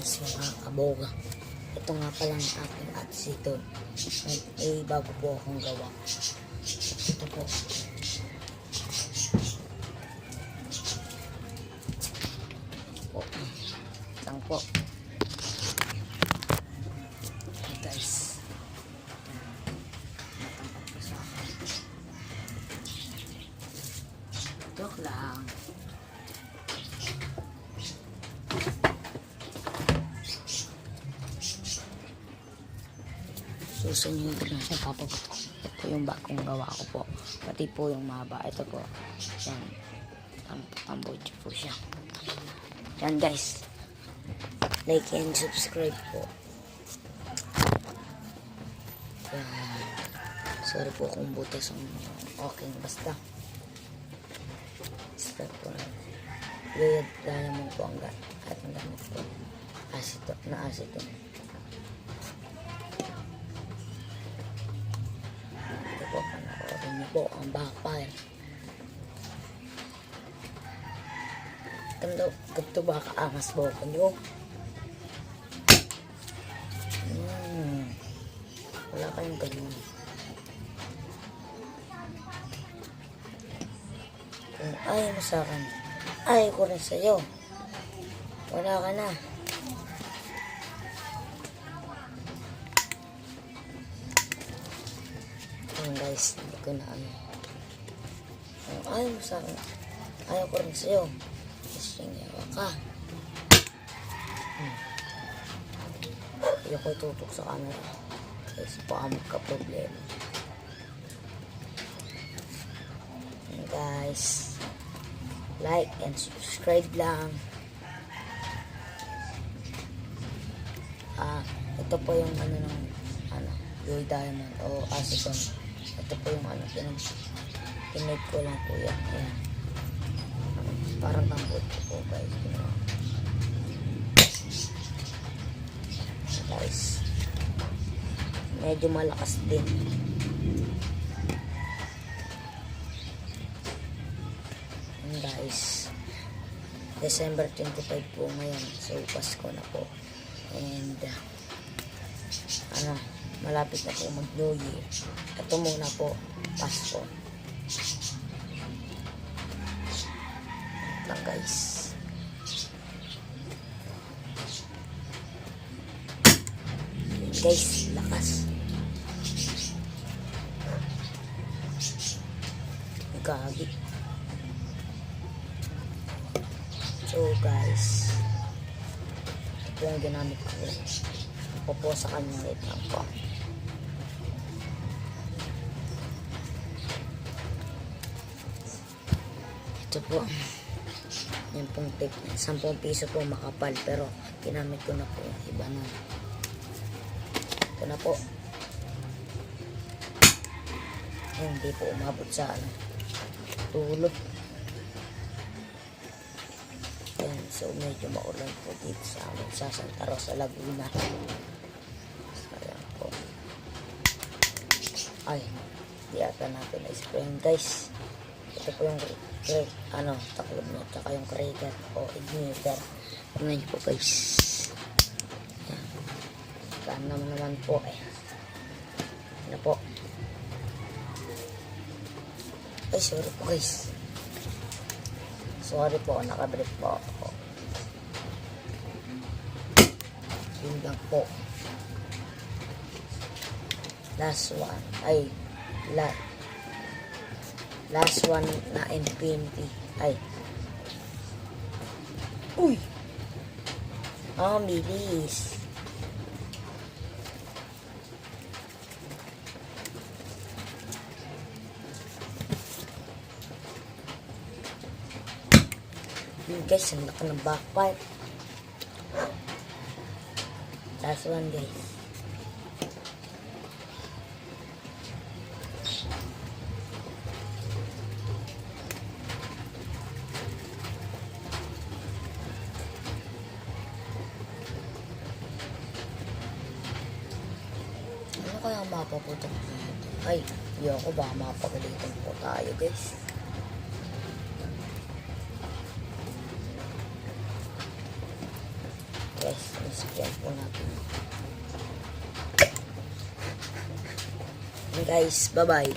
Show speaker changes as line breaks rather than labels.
guys, mga kaboga. Ito nga pala ang aking attitude. Bago po akong gawa. Ito po. Isang po. Hey guys. Matangkap po sa akin. Joke lang. Susunod na siya papagutok. Ito yung bagong gawa ko po. Pati po yung mahaba. Ito po. Yan. Tambodyo po siya. Yan guys. Like and subscribe po. Yan. Sorry po kung butas ang okay. Basta. Start po na. Gayad lalamang po ang gamit. At ang gamit po. Acetone. Panoorin niyo po ang backfire. Ganito ba kaangas po ko nyo? Wala kayong ganun. Kung ayaw mo sa akin, ayaw ko rin sa'yo. Wala ka na. Guys, hindi ko na ano. Kung ayaw mo sa akin, ayaw ko rin sa'yo. Gusto niya ka. Ayaw ko itutok sa camera. Kasi baka magka-problema. And guys, like and subscribe lang. Ito po yung Blue Diamond o acetone. Ito po yung pinag ko lang po yan. Ayan. Parang tambot po guys. Guys. Medyo malakas din. And guys. December 25 po ngayon. So Pasko na po. And malapit na po mag-New Year. Ito muna po, Pasko. Lang guys. Guys, lakas. Gagi. So guys, ito yung ginamit ko. Ako po sa kanya. Wait lang po. Ito po. Yan pong tip. 10 piso po makapal. Pero ginamit ko na po yung iba na. Ito na po. Hindi po umabot sa tulog. Yan. So medyo maulan po dito sa amin. Sa Santa Rosa, Laguna. Sayang po. Ay. Di ata natin na-sprayin guys. Ito po yung taklob niya, tsaka yung cracker o igniter. Tignan niyo po guys. Yan. Saan naman po ano po. Ay sorry po guys. Sorry po, nakabrief po ako. Yun lang po. Last one. Last one na infinity. Uy! Bilis. Yun guys, ang laki ng backpipe. Last one guys. Ano kaya ang mapaputok dito? Ay, hindi ako baka mapagalitan po tayo guys. Guys, Sakyan po natin. And guys, bye-bye.